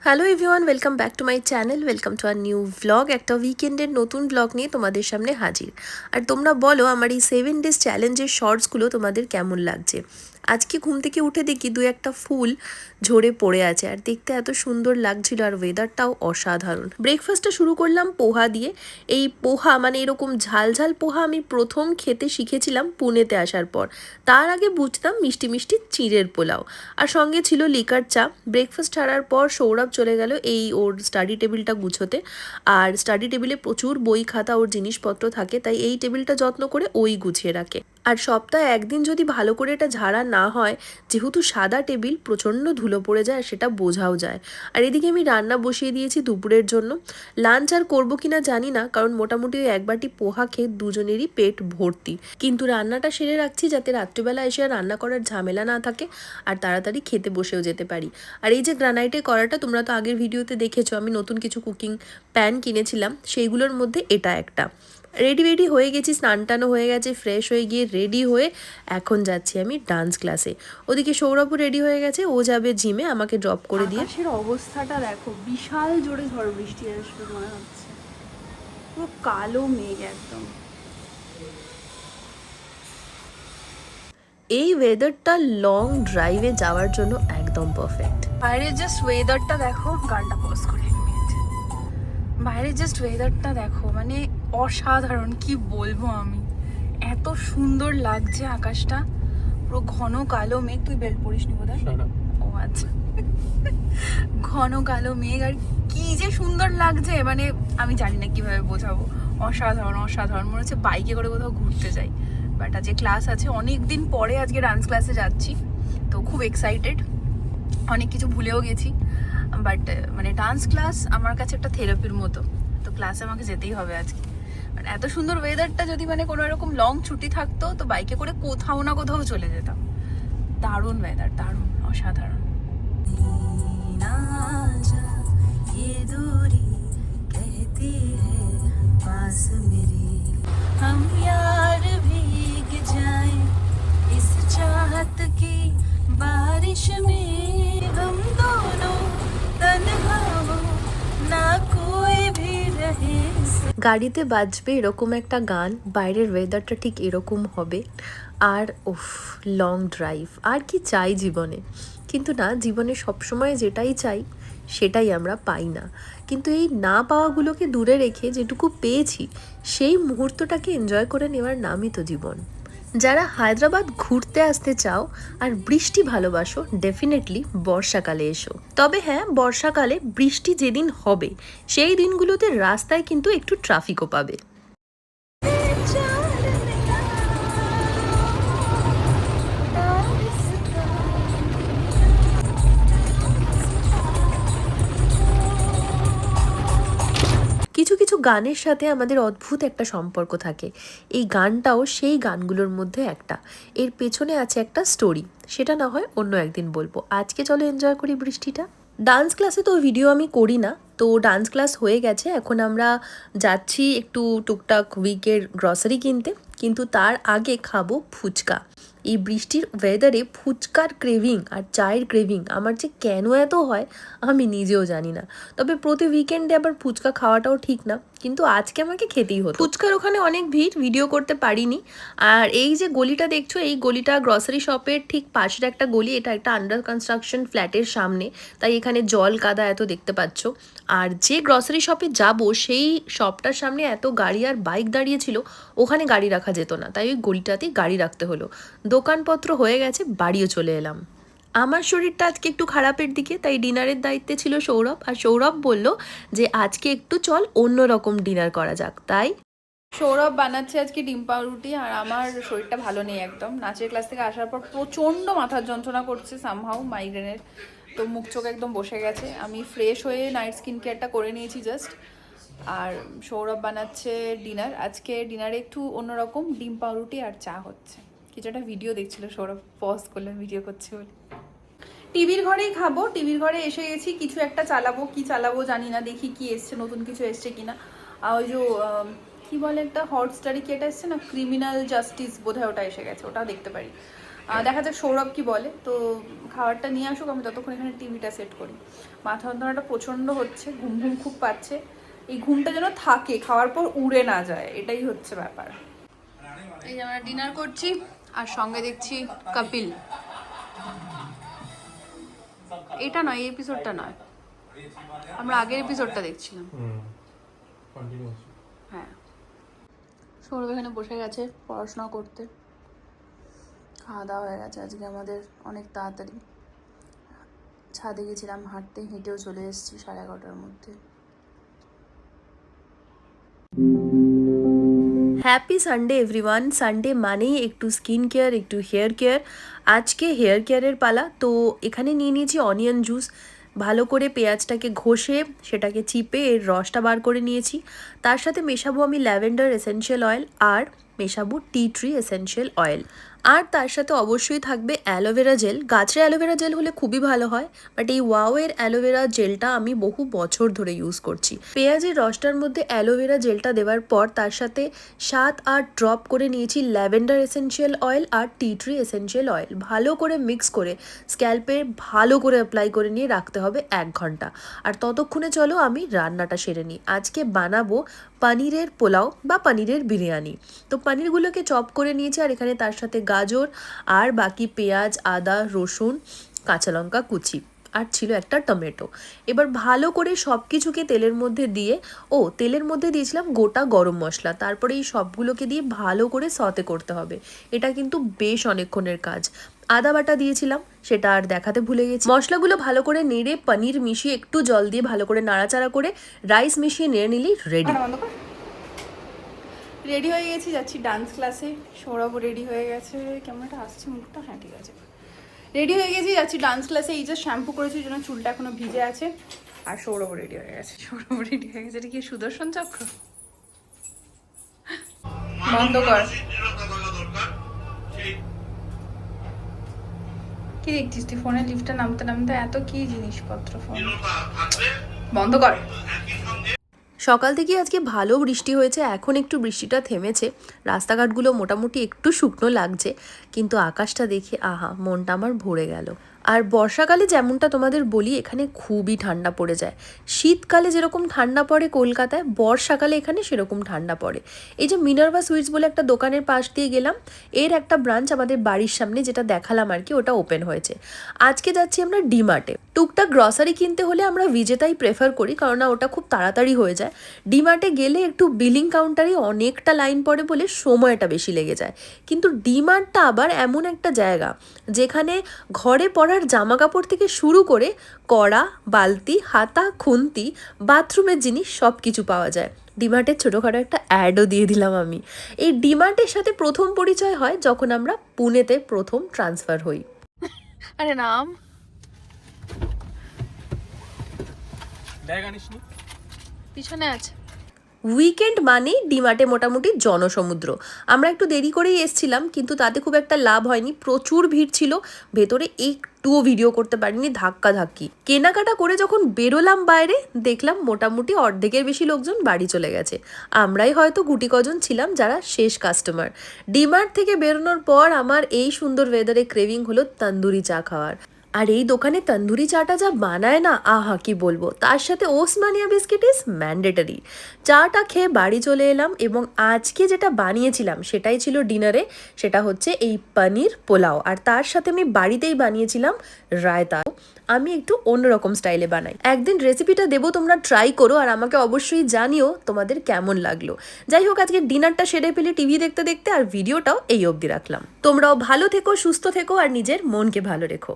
Hello everyone, welcome back to my channel. Welcome to our new vlog. একটা উইকেন্ডের নতুন vlog নিয়ে তোমাদের সামনে হাজির। আর তোমরা বলো আমার এই 7 days চ্যালেঞ্জের শর্টসগুলো তোমাদের কেমন লাগছে। আজকে ঘুম থেকে উঠে দেখি দু একটা ফুল ঝরে পড়ে আছে, আর দেখতে এত সুন্দর লাগছিল, আর ওয়েদারটাও অসাধারণ। ব্রেকফাস্টটা শুরু করলাম পোহা দিয়ে। এই পোহা মানে এরকম ঝাল ঝাল পোহা আমি প্রথম খেতে শিখেছিলাম পুনেতে আসার পর। তার আগে বুঝতাম মিষ্টি মিষ্টি চিঁড়ের পোলাও, আর সঙ্গে ছিল লিকার চা। ব্রেকফাস্ট ছাড়ার পর সৌরভ চলে গেল এই ওর স্টাডি টেবিলটা গুছোতে। আর স্টাডি টেবিলে প্রচুর বই খাতা ওর জিনিসপত্র থাকে, তাই এই টেবিলটা যত্ন করে ওই গুছিয়ে রাখে। আর সপ্তাহে একদিন যদি ভালো করে এটা ঝাড়া না হয়, যেহেতু সাদা টেবিল প্রচণ্ড ধুলো পড়ে যায়, সেটা বোঝাও যায়। আর এদিকে আমি রান্না বসিয়ে দিয়েছি দুপুরের জন্য। লাঞ্চ আর করবো কিনা জানি না, কারণ মোটামুটি ওই এক বাটি পোহা খেয়ে দুজনেরই পেট ভর্তি। কিন্তু রান্নাটা সেরে রাখছি যাতে রাত্রিবেলা এসে আর রান্না করার ঝামেলা না থাকে, আর তাড়াতাড়ি খেতে বসেও যেতে পারি। আর এই যে গ্রানাইটের কড়াটা তোমরা তো আগের ভিডিওতে দেখেছো, আমি নতুন কিছু কুকিং প্যান কিনেছিলাম, সেইগুলোর মধ্যে এটা একটা। রেডি হয়ে গেছি, স্নান টানও হয়ে গেছে, ফ্রেশ হয়ে গিয়ে রেডি হয়ে এখন যাচ্ছি আমি ডান্স ক্লাসে। ওদিকে সৌরভও রেডি হয়ে গেছে, ও যাবে জিমে আমাকে ড্রপ করে দিয়ে। আকাশের অবস্থাটা দেখো, বিশাল জোরে ঝড় বৃষ্টি আসবে মনে হচ্ছে। পুরো কালো মেঘ একদম। এই ওয়েদারটা লং ড্রাইভে যাওয়ার জন্য একদম পারফেক্ট। বাইরে জাস্ট ওয়েদারটা দেখো, গানটা পজ করে এক মিনিট। বাইরে জাস্ট ওয়েদারটা দেখো, মানে অসাধারণ, কি বলবো আমি। এত সুন্দর লাগছে আকাশটা, পুরো ঘন কালো মেঘ। তুই বেল্ট পরিস নি বোধহয়? ও আচ্ছা। ঘন কালো মেঘ, আর কি যে সুন্দর লাগছে, মানে আমি জানি না কিভাবে বোঝাবো। অসাধারণ অসাধারণ, মনে হচ্ছে বাইকে করে কোথাও ঘুরতে যাই। বাট আজকে ক্লাস আছে, অনেক দিন পরে আজকে ডান্স ক্লাসে যাচ্ছি, তো খুব এক্সাইটেড। অনেক কিছু ভুলেও গেছি, বাট মানে ডান্স ক্লাস আমার কাছে একটা থেরাপির মতো, তো ক্লাসে আমাকে যেতেই হবে আজকে। মানে এত সুন্দর ওয়েদারটা, যদি মানে কোনো এরকম লং ছুটি থাকতো তো বাইকে করে কোথাও না কোথাও চলে যেতাম। দারুণ ওয়েদার, দারুণ, অসাধারণ। ये दूरी कहती है पास मेरी हम यार भीग जाएं इस चाहत की बारिश में हम दोनों तन्हा हो ना कोई भी रहे। গাড়িতে বাজবে এরকম একটা গান, বাইরের ওয়েদারটা ঠিক এরকম হবে, আর উফ, লং ড্রাইভ। আর কি চাই জীবনে? কিন্তু না, জীবনে সবসময় যেটাই চাই সেটাই আমরা পাই না। কিন্তু এই না পাওয়াগুলোকে দূরে রেখে যেটুকু পেয়েছি, সেই মুহূর্তটাকে এনজয় করে নেওয়ার নামই তো জীবন। যারা হায়দ্রাবাদ ঘুরতে আসতে চাও আর বৃষ্টি ভালোবাসো, ডেফিনেটলি বর্ষাকালে এসো। তবে হ্যাঁ, বর্ষাকালে বৃষ্টি যেদিন হবে সেই দিনগুলোতে রাস্তায় কিন্তু একটু ট্রাফিকও পাবে। কিছু কিছু গানের সাথে আমাদের অদ্ভুত একটা সম্পর্ক থাকে। এই গানটাও সেই গানগুলোর মধ্যে একটা। এর পেছনে আছে একটা স্টোরি, সেটা না হয় অন্য একদিন বলবো। আজকে চলো এনজয় করি বৃষ্টিটা। ডান্স ক্লাসে তো ভিডিও আমি করি না, তো ডান্স ক্লাস হয়ে গেছে, এখন আমরা যাচ্ছি একটু টুকটাক উইকের গ্রসারি কিনতে। কিন্তু তার আগে খাবো ফুচকা। এই বৃষ্টির ওয়েদারে ফুচকার ক্রেভিং আর চায়ের ক্রেভিং আমার যে কেন এত হয় আমি নিজেও জানি না। তবে প্রতি উইকেন্ডে আবার ফুচকা খাওয়াটাও ঠিক না, কিন্তু আজকে আমাকে খেতেই হতো। ফুচকার ওখানে অনেক ভিড়, ভিডিও করতে পারিনি। আর এই যে গলিটা দেখছো, এই গলিটা গ্রসারি শপের ঠিক পাশের একটা গলি। এটা একটা আন্ডার কনস্ট্রাকশন ফ্ল্যাটের সামনে, তাই এখানে জল কাদা এত দেখতে পাচ্ছ। আর যে গ্রসারি শপে যাব সেই শপটার সামনে এত গাড়ি আর বাইক দাঁড়িয়ে ছিল, ওখানে গাড়ি রাখা যেত না, তাই ওই গলিটাতেই গাড়ি রাখতে হলো। দোকানপত্র হয়ে গেছে, বাড়িও চলে এলাম। আমার শরীরটা আজকে একটু খারাপের দিকে, তাই ডিনারের দায়িত্বে ছিল সৌরভ। আর সৌরভ বলল যে আজকে একটু চল অন্য রকম ডিনার করা যাক, তাই সৌরভ বানাচ্ছে আজকে ডিম পাউরুটি। আর আমার শরীরটা ভালো নেই একদম, নাচের ক্লাস থেকে আসার পর প্রচণ্ড মাথার যন্ত্রণা করছে, সামহাউ মাইগ্রেনের। তো মুখ চোখ একদম বসে গেছে। আমি ফ্রেশ হয়ে নাইট স্কিন কেয়ারটা করে নিয়েছি জাস্ট। আর সৌরভ বানাচ্ছে ডিনার। আজকে ডিনারে একটু অন্যরকম, ডিম পাউরুটি আর চা হচ্ছে। কিছু একটা ভিডিও দেখছিল সৌরভ, পজ করলে ভিডিও করছে বলে। টিভির ঘরেই খাবো, টিভির ঘরে এসে গেছি। কিছু একটা চালাবো, কি চালাবো জানি না, দেখি কি এসছে, নতুন কিছু এসছে কিনা। ওই যে কি বলে একটা হটস্টারে কি এটা এসছে না, ক্রিমিনাল জাস্টিস বোধহয়, ওটা এসে গেছে, ওটা দেখতে পারি। দেখা যাক সৌরভ কি বলে। তো খাবারটা নিয়ে আসুক, আমি ততক্ষণ এখানে টিভিটা সেট করি। মাথা যন্ত্রণাটা প্রচণ্ড হচ্ছে, ঘুম ঘুম খুব পাচ্ছে। এই ঘুমটা যেন থাকে, খাওয়ার পর উড়ে না যায়, এটাই হচ্ছে ব্যাপার। এই যে আমরা ডিনার করছি আর সঙ্গে দেখছি কপিল। এটা নয়, এই এপিসোডটা নয়, আমরা আগের এপিসোডটা দেখছিলাম। হ্যাঁ, সৌরভ এখানে বসে গেছে পড়াশোনা করতে। খাওয়া দাওয়া হয়ে গেছে আজকে আমাদের অনেক তাড়াতাড়ি। ছাদে গেছিলাম হাঁটতে, হেঁটেও চলে এসেছি 11:30টার মধ্যে। Happy Sunday everyone. সানডে মানেই একটু স্কিন কেয়ার, একটু হেয়ার কেয়ার। আজকে হেয়ার কেয়ারের পালা। তো এখানে নিয়ে নিয়েছি অনিয়ন জুস। ভালো করে পেঁয়াজটাকে ঘষে সেটাকে চিপে এর রসটা বার করে নিয়েছি। তার সাথে মেশাবো আমি ল্যাভেন্ডার এসেনশিয়াল অয়েল, আর মেশাবো টি ট্রি এসেনশিয়াল অয়েল। আর তার সাথে অবশ্যই থাকবে অ্যালোভেরা জেল। গাছের অ্যালোভেরা জেল হলে খুবই ভালো হয়, বাট এই ওয়াওয়ের অ্যালোভেরা জেলটা আমি বহু বছর ধরে ইউজ করছি। পেঁয়াজের রসটার মধ্যে অ্যালোভেরা জেলটা দেওয়ার পর তার সাথে 7-8 ড্রপ করে নিয়েছি ল্যাভেন্ডার এসেনশিয়াল অয়েল আর টি ট্রি এসেনশিয়াল অয়েল। ভালো করে মিক্স করে স্ক্যাল্পে ভালো করে অ্যাপ্লাই করে নিয়ে রাখতে হবে 1 ঘন্টা। আর ততক্ষণে চলো আমি রান্নাটা সেরে নিই। আজকে বানাবো পনিরের পোলাও বা পনিরের বিরিয়ানি। তো পনিরগুলোকে চপ করে নিয়েছি, আর এখানে তার সাথে গাজর আর বাকি পেঁয়াজ, আদা, রসুন, কাঁচা লঙ্কা কুচি, আর ছিল একটা টমেটো। এবার ভালো করে সব কিছুকে তেলের মধ্যে দিয়ে, তেলের মধ্যে দিয়েছিলাম গোটা গরম মশলা। তারপরে এই সবগুলোকে দিয়ে ভালো করে সতে করতে হবে। এটা কিন্তু বেশ অনেকক্ষণের কাজ। আদা বাটা দিয়েছিলাম, সেটা আর দেখাতে ভুলে গেছি। মশলাগুলো ভালো করে নেড়ে পনির মিশিয়ে একটু জল দিয়ে ভালো করে নাড়াচাড়া করে রাইস মিশিয়ে নেড়ে নিলেই রেডি। রেডি হয়ে গেছি, যাচ্ছি ডান্স ক্লাসে। সৌরভও রেডি হয়ে গেছে। কেমনটা আসছে মুখটা? হ্যাঁ ঠিক আছে। রেডি হয়ে গেছি, যাচ্ছি ডান্স ক্লাসে। এই যে শ্যাম্পু করেছি, জন্য চুলটা এখনো ভিজে আছে। আর সৌরভ রেডি হয়ে গেছে। সৌরভ রেডি হয়ে গেছে। এটা কি সুদর্শন চক্র? বন্ধ কর। কি দেখছিস তুই ফোনে? লিফটে নামতে নামতে এত কি জিনিসপত্র ফোন। বন্ধ কর। সকাল থেকে আজকে ভালো বৃষ্টি হয়েছে। এখন একটু বৃষ্টিটা থেমেছে, রাস্তাঘাটগুলো মোটামুটি একটু শুকনো লাগছে, কিন্তু আকাশটা দেখে আহা, মনটা আমার ভরে গেল। আর বর্ষাকালে যেমনটা তোমাদের বলি, এখানে খুবই ঠান্ডা পড়ে যায়। শীতকালে যেরকম ঠান্ডা পড়ে কলকাতায়, বর্ষাকালে এখানে সেরকম ঠান্ডা পড়ে। এই যে মিনার্ভা সুইটস বলে একটা দোকানের পাশ দিয়ে গেলাম, এর একটা ব্রাঞ্চ আমাদের বাড়ির সামনে, যেটা দেখালাম আর কি, ওটা ওপেন হয়েছে। আজকে যাচ্ছি আমরা ডিমার্টে। টুকটাক গ্রসারি কিনতে হলে আমরা বিজেতাই প্রেফার করি, কারণ ওটা খুব তাড়াতাড়ি হয়ে যায়। ডিমার্টে গেলে একটু বিলিং কাউন্টারে অনেকটা লাইন পড়ে বলে সময়টা বেশি লেগে যায়। কিন্তু ডিমার্টটা আবার এমন একটা জায়গা যেখানে ঘরে পড়ার জামা কাপড় থেকে শুরু করে কড়া, বালতি, হাতা, খুন্তি, বাথরুমের জিনিস সব কিছু পাওয়া যায়। ডিমার্টের ছোটোখাটো একটা অ্যাডও দিয়ে দিলাম আমি। এই ডিমার্টের সাথে প্রথম পরিচয় হয় যখন আমরা পুনেতে প্রথম ট্রান্সফার হই। আরে নাম পিছনে আছে। উইকেন্ড মানেই ডিমার্টে মোটামুটি জনসমুদ্র। আমরা একটু দেরি করেই এসছিলাম, কিন্তু তাতে খুব একটা লাভ হয়নি। প্রচুর ভিড় ছিল, ভেতরে একটুও ভিডিও করতে পারিনি, ধাক্কাধাক্কি। কেনাকাটা করে যখন বেরোলাম বাইরে, দেখলাম মোটামুটি অর্ধেকের বেশি লোকজন বাড়ি চলে গেছে। আমরাই হয়তো গুটি কজন ছিলাম যারা শেষ কাস্টমার। ডিমার্ট থেকে বেরোনোর পর আমার এই সুন্দর ওয়েদারে ক্রেভিং হলো তন্দুরি চা খাওয়ার। আর এই দোকানে তন্দুরি চাটা যা বানায় না, আহা কি বলবো। তার সাথে ওসমানিয়া বিস্কিট ইজ ম্যান্ডেটারি। চাটা খেয়ে বাড়ি চলে এলাম, এবং আজকে যেটা বানিয়েছিলাম সেটাই ছিল ডিনারে। সেটা হচ্ছে এই পনির পোলাও, আর তার সাথে আমি বাড়িতেই বানিয়েছিলাম রায়তা। আমি একটু অন্যরকম স্টাইলে বানাই। একদিন রেসিপিটা দেবো, তোমরা ট্রাই করো, আর আমাকে অবশ্যই জানিও তোমাদের কেমন লাগলো। যাই হোক, আজকে ডিনারটা সেরে ফেলে টিভি দেখতে দেখতে, আর ভিডিওটাও এই অবধি রাখলাম। তোমরাও ভালো থেকো, সুস্থ থেকো, আর নিজের মনকে ভালো রেখো।